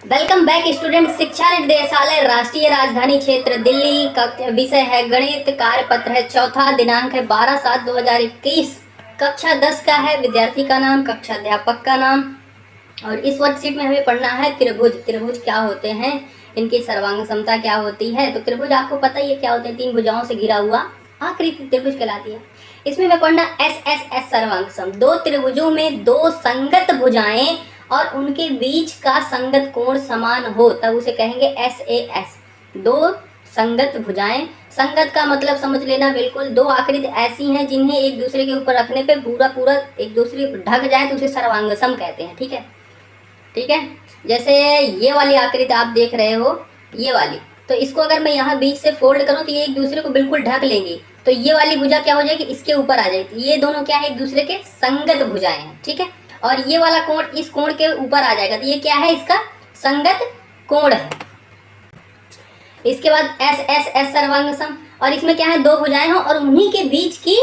Welcome back student. शिक्षा निर्देशालय राष्ट्रीय राजधानी क्षेत्र दिल्ली का विषय है गणित। कार्यपत्र है चौथा, दिनांक है 12/7/2021। कक्षा 10 का है। विद्यार्थी का नाम, कक्षा अध्यापक का नाम। और इस वर्कशीट में हमें पढ़ना है त्रिभुज। त्रिभुज क्या होते हैं, इनकी सर्वांग क्षमता क्या होती है। तो त्रिभुज आपको पता ही है क्या होते हैं, 3 भुजाओं से घिरा हुआ आकृति त्रिभुज कहलाती है। इसमें हमें पढ़ना एस एस एस सर्वांग सम। दो त्रिभुजों में दो संगत भुजाएं और उनके बीच का संगत कोण समान हो तब उसे कहेंगे एस ए एस। दो संगत भुजाएं, संगत का मतलब समझ लेना बिल्कुल, दो आकृति ऐसी हैं जिन्हें एक दूसरे के ऊपर रखने पे पूरा पूरा एक दूसरे ढक जाए तो उसे सर्वांगसम कहते हैं। ठीक है, ठीक है। जैसे ये वाली आकृति आप देख रहे हो, ये वाली, तो इसको अगर मैं यहाँ बीच से फोल्ड करूँ तो ये एक दूसरे को बिल्कुल ढक लेंगी। तो ये वाली भुजा क्या हो जाएगी, इसके ऊपर आ जाएगी। ये दोनों क्या है, एक दूसरे के संगत भुजाएं हैं। ठीक है, और ये वाला कोण इस कोण के ऊपर आ जाएगा, तो ये क्या है, इसका संगत कोण है। इसके बाद एस एस एस सर्वांगसम, और इसमें क्या है, दो भुजाएं हो और उन्हीं के बीच की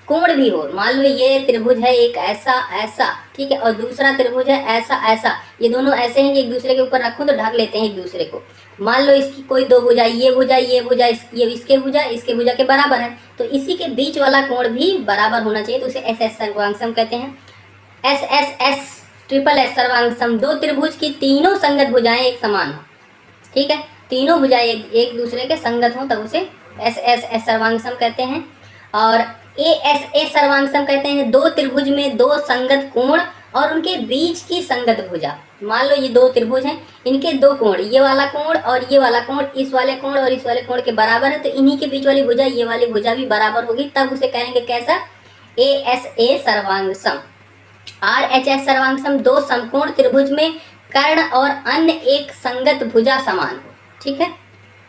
कोण भी हो। मान लो ये त्रिभुज है एक ऐसा ऐसा, ठीक है, और दूसरा त्रिभुज है ऐसा ऐसा। ये दोनों ऐसे हैं कि एक दूसरे के ऊपर रखो तो ढक लेते हैं एक दूसरे को। मान लो इसकी कोई दो भुजा, ये भुजा ये भुजा, ये इसके भुजा के बराबर है, तो इसी के बीच वाला कोण भी बराबर होना चाहिए, तो उसे एस एस सर्वांगसम कहते हैं। S S S triple S सर्वांगसम, दो त्रिभुज की तीनों संगत भुजाएं एक समान हो। ठीक है, तीनों भुजाएं एक दूसरे के संगत हो तब उसे एस एस एस सर्वांगसम कहते हैं। और ए एस ए सर्वांगसम कहते हैं दो त्रिभुज में दो संगत कोण और उनके बीच की संगत भुजा। मान लो ये दो त्रिभुज हैं, इनके दो कोण, ये वाला कोण और ये वाला कोण इस वाले कोण और इस वाले कोण के बराबर है, तो इन्हीं के बीच वाली भुजा ये वाली भुजा भी बराबर होगी, तब उसे कहेंगे कैसा, ए एस ए सर्वांगसम। आर एच एस सर्वांगसम, दो समकोण त्रिभुज में कर्ण और अन्य एक संगत भुजा समान हो। ठीक है,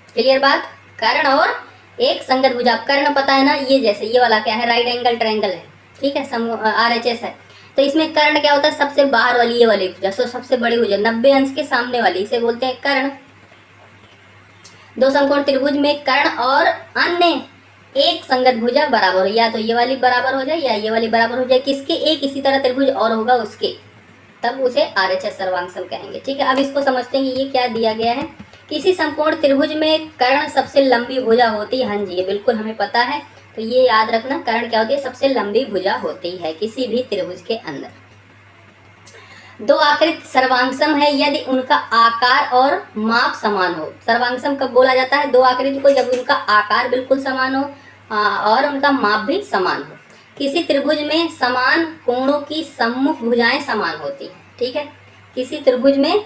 क्लियर बात। कर्ण और एक संगत भुजा, कर्ण पता है ना, ये जैसे ये वाला क्या है, राइट एंगल ट्रायंगल है। ठीक है, आर एच एस है, तो इसमें कर्ण क्या होता है, सबसे बाहर वाली ये वाली भुजा, सो सबसे बड़ी भुजा 90 अंश के सामने वाली, इसे बोलते हैं कर्ण। दो समकोण त्रिभुज में कर्ण और अन्य एक संगत भुजा बराबर हो, या तो ये वाली बराबर हो जाए या ये वाली बराबर हो जाए, किसके, एक इसी तरह त्रिभुज और होगा उसके, तब उसे आर एच एस सर्वांगसम कहेंगे। ठीक है, अब इसको समझते हैं कि ये क्या दिया गया है। किसी समकोण त्रिभुज में कर्ण सबसे लंबी भुजा होती है। हाँ जी, ये बिल्कुल हमें पता है, तो ये याद रखना, कर्ण क्या होती है, सबसे लंबी भुजा होती है किसी भी त्रिभुज के अंदर। दो आकृति सर्वांगसम है यदि उनका आकार और माप समान हो। सर्वांगसम कब बोला जाता है, दो आकृति को, जब उनका आकार बिल्कुल समान हो और उनका माप भी समान हो। किसी त्रिभुज में समान कोणों की सम्मुख भुजाएं समान होती हैं। ठीक है, किसी त्रिभुज में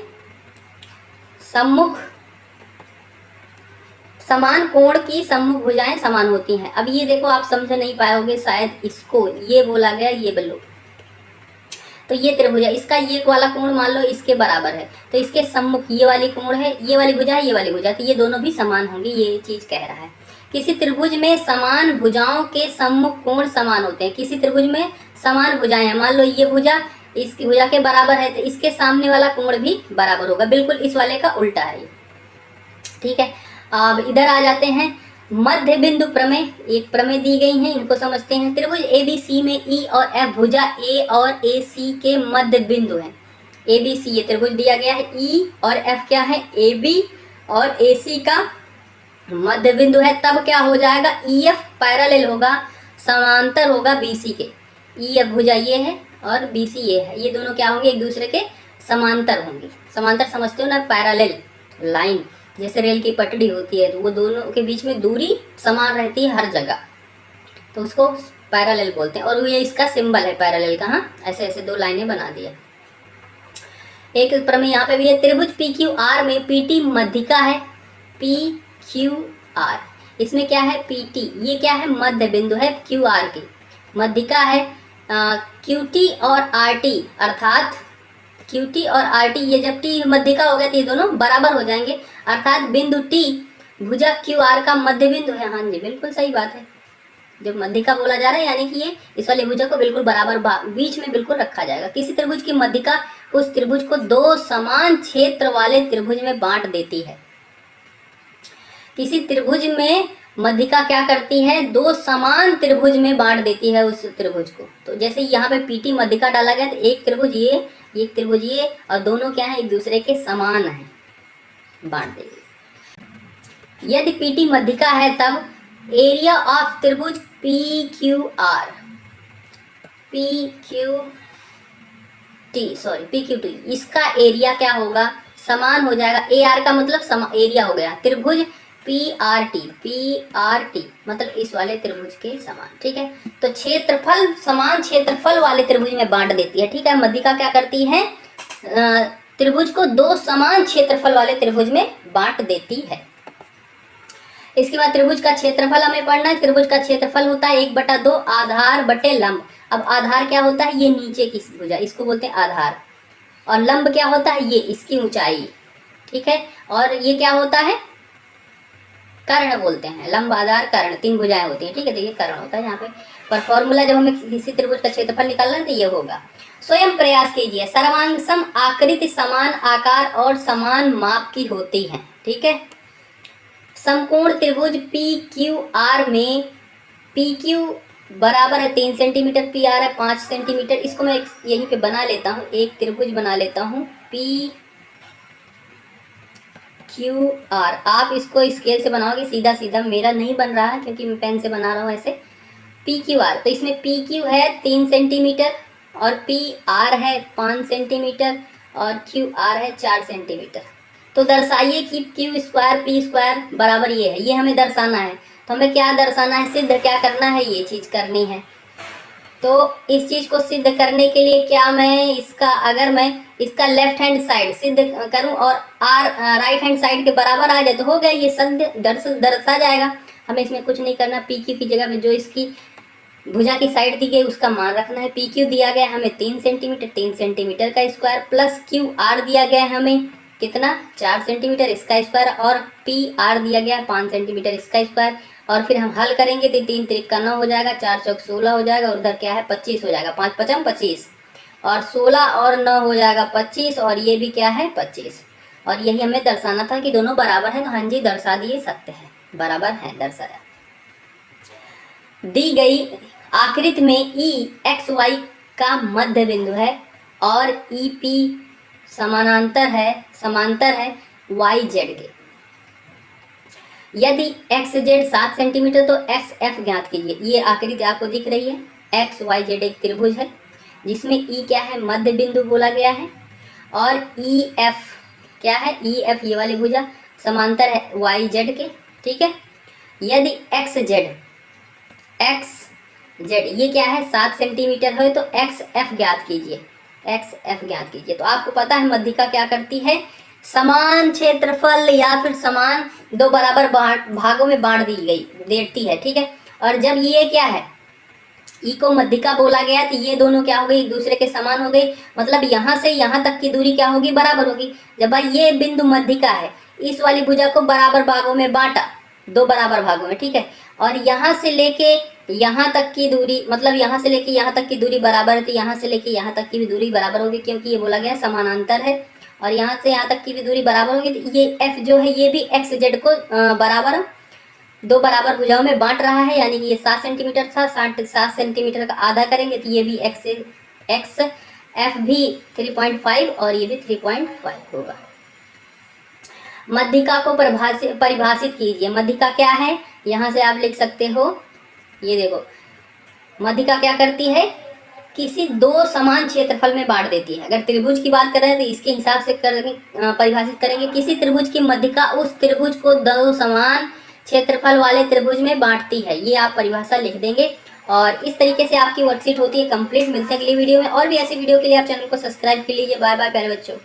सम्मुख समान कोण की सम्मुख भुजाएं समान होती हैं। अब ये देखो, आप समझ नहीं पाओगे शायद, इसको ये बोला गया, ये बोलो, तो ये त्रिभुज है, इसका ये वाला कोण मान लो इसके बराबर है, तो इसके सम्मुख ये वाली कोण है, ये वाली भुजा है, ये वाली भुजा, तो ये दोनों भी समान होंगी, ये चीज कह रहा है। किसी त्रिभुज में समान भुजाओं के सम्मुख कोण समान होते हैं। किसी त्रिभुज में समान भुजाएं हैं, मान लो ये भुजा इसकी भुजा के बराबर है, तो इसके सामने वाला कोण भी बराबर होगा, बिल्कुल इस वाले का उल्टा है ये। ठीक है, अब इधर आ जाते हैं, मध्य बिंदु प्रमेय। एक प्रमेय दी गई है, इनको समझते हैं। त्रिभुज एबीसी में ई और एफ भुजा ए और ए सी के मध्य बिंदु हैं। एबीसी ये त्रिभुज दिया गया है, ई और एफ क्या है, ए बी और ए सी का मध्य बिंदु है, तब क्या हो जाएगा, ई एफ पैरेलल होगा, समांतर होगा बीसी के। ई एफ भुजा ये है और बीसी ये है, ये दोनों क्या होंगे, एक दूसरे के समांतर होंगे। समांतर समझते हो ना, पैरेलल लाइन, जैसे रेल की पटड़ी होती है, तो वो दोनों के बीच में दूरी समान रहती है हर जगह, तो उसको पैरेलल बोलते हैं। और ये इसका सिंबल है पैरेलल का। हाँ, ऐसे ऐसे दो लाइनें बना दिया। एक प्रमेय यहाँ पे भी है, त्रिभुज पी क्यू आर में पीटी मध्यिका है, पी क्यू आर, इसमें क्या है, पीटी ये क्या है, मध्य बिंदु है, क्यू आर की मध्यिका है। क्यू टी और आर टी, अर्थात क्यू टी और आर टी, ये जब टी मध्यिका हो गया तो ये दोनों बराबर हो जाएंगे, अर्थात बिंदु टी भुजा क्यू आर का मध्य बिंदु है। हाँ जी, बिल्कुल सही बात है, जब मध्यिका बोला जा रहा है यानी कि ये इस वाले भुजा को बिल्कुल बराबर बीच में बिल्कुल रखा जाएगा। किसी त्रिभुज की मध्यिका उस त्रिभुज को दो समान क्षेत्र वाले त्रिभुज में बांट देती है। किसी त्रिभुज में मध्यिका क्या करती है, दो समान त्रिभुज में बांट देती है उस त्रिभुज को। तो जैसे यहाँ पे पीटी मध्यिका डाला गया, तो एक त्रिभुज ये ये त्रिभुज ये, और दोनों क्या है, एक दूसरे के समान है, बांट देंगे। यदि पीटी मध्यिका है तब एरिया ऑफ त्रिभुज पी क्यू टी, इसका एरिया क्या होगा, समान हो जाएगा। ए आर का मतलब एरिया हो गया, त्रिभुज पी आर टी मतलब इस वाले त्रिभुज के समान, ठीक है। तो क्षेत्रफल समान क्षेत्रफल वाले त्रिभुज में बांट देती है, ठीक है। मध्यिका क्या करती है, त्रिभुज को दो समान क्षेत्रफल वाले त्रिभुज में बांट देती है। इसके बाद त्रिभुज का क्षेत्रफल हमें पढ़ना है। त्रिभुज का क्षेत्रफल होता है 1/2 आधार बटे लंब। अब आधार क्या होता है, ये नीचे की भुजा, इसको बोलते हैं आधार। और लंब क्या होता है, ये इसकी ऊंचाई, ठीक है। और ये क्या होता है, कर्ण बोलते हैं, लंब आधार कर्ण, 3 भुजाएं होती हैं, ठीक है। देखिए कर्ण होता है यहाँ पे। पर फॉर्मूला जब हमें किसी त्रिभुज का क्षेत्रफल निकालना है तो ये होगा। स्वयं प्रयास कीजिए। सर्वांग सम आकृति समान आकार और समान माप की होती है, ठीक है। समकोण त्रिभुज पी क्यू आर में पी क्यू बराबर है 3 सेंटीमीटर, पी आर है 5 सेंटीमीटर। इसको मैं यहीं पे बना लेता हूँ, एक त्रिभुज बना लेता हूँ पी क्यू आर। आप इसको स्केल से बनाओगे सीधा सीधा, मेरा नहीं बन रहा है क्योंकि मैं पेन से बना रहा हूँ ऐसे। पी क्यू आर, तो इसमें पी क्यू है 3 सेंटीमीटर और पी आर है 5 सेंटीमीटर और क्यू आर है 4 सेंटीमीटर। तो दर्शाइए कि क्यू स्क्वायर पी स्क्वायर बराबर ये है, ये हमें दर्शाना है। तो हमें क्या दर्शाना है, सिद्ध क्या करना है, ये चीज़ करनी है। तो इस चीज़ को सिद्ध करने के लिए क्या मैं इसका, अगर मैं इसका लेफ्ट हैंड साइड सिद्ध करूं और आर राइट हैंड साइड के बराबर आ जाए तो हो गया, ये सद्य दर्शा जाएगा। हमें इसमें कुछ नहीं करना, पी क्यू की जगह में जो इसकी भुजा की साइड दी गई उसका मान रखना है। पी क्यू दिया गया हमें 3 सेंटीमीटर, 3 सेंटीमीटर का स्क्वायर, प्लस क्यू आर दिया गया है हमें कितना, 4 सेंटीमीटर इसका स्क्वायर, और पी आर दिया गया 5 सेंटीमीटर इसका स्क्वायर। और फिर हम हल करेंगे तो 3 त्रिक का 9 हो जाएगा, 4 चौक 16 हो जाएगा, और उधर क्या है 25 हो जाएगा, 5 पचम 25, और 16 और 9 हो जाएगा 25, और ये भी क्या है 25। और यही हमें दर्शाना था कि दोनों बराबर हैं, तो हाँ जी दर्शा दिए सकते हैं, बराबर है, दर्शाया। दी गई आकृति में ई एक्स वाई का मध्य बिंदु है और ई पी समांतर है वाई जेड के। यदि एक्स जेड 7 सेंटीमीटर तो एक्स एफ ज्ञात कीजिए। ये आकृति आपको दिख रही है, एक्स वाई जेड एक त्रिभुज है जिसमें ई क्या है, मध्य बिंदु बोला गया है, और ई एफ क्या है, ई एफ ये वाली भुजा समांतर है वाई जेड के, ठीक है। यदि एक्स जेड ये क्या है 7 सेंटीमीटर है तो एक्स एफ ज्ञात कीजिए, एक्स एफ ज्ञात कीजिए। तो आपको पता है मध्यिका क्या करती है, समान क्षेत्रफल या फिर समान दो बराबर भागों में बांट देती है, ठीक है। और जब ये क्या है, ई को मध्यिका बोला गया तो ये दोनों क्या हो गई, एक दूसरे के समान हो गई, मतलब यहाँ से यहाँ तक की दूरी क्या होगी, बराबर होगी। जब भाई ये बिंदु मध्यिका है, इस वाली भुजा को बराबर भागों में बांटा, 2 बराबर भागों में, ठीक है। और यहाँ से लेके यहाँ तक की दूरी, मतलब यहाँ से लेके यहाँ तक की दूरी बराबर है, तो यहाँ से लेके यहाँ तक की भी दूरी बराबर होगी, क्योंकि ये बोला गया समानांतर है। और यहाँ से यहाँ तक की भी दूरी बराबर होगी, तो ये एफ जो है ये भी एक्स जेड को बराबर 2 बराबर भुजाओं में बांट रहा है, यानी कि ये 7 सेंटीमीटर था, 7 सेंटीमीटर का आधा करेंगे तो ये भी एक्स एफ भी 3.5 और ये भी 3.5 होगा। मध्यिका को परिभाषित कीजिए। मध्यिका क्या है, यहाँ से आप लिख सकते हो, ये देखो मध्यिका क्या करती है, किसी 2 समान क्षेत्रफल में बांट देती है। अगर त्रिभुज की बात करें तो इसके हिसाब से परिभाषित करेंगे, किसी त्रिभुज की मध्यिका उस त्रिभुज को 2 समान क्षेत्रफल वाले त्रिभुज में बांटती है। ये आप परिभाषा लिख देंगे और इस तरीके से आपकी वर्कशीट होती है कंप्लीट। मिलते हैं अगली वीडियो में, और भी ऐसी वीडियो के लिए आप चैनल को सब्सक्राइब कर लीजिए। बाय बाय प्यारे बच्चों।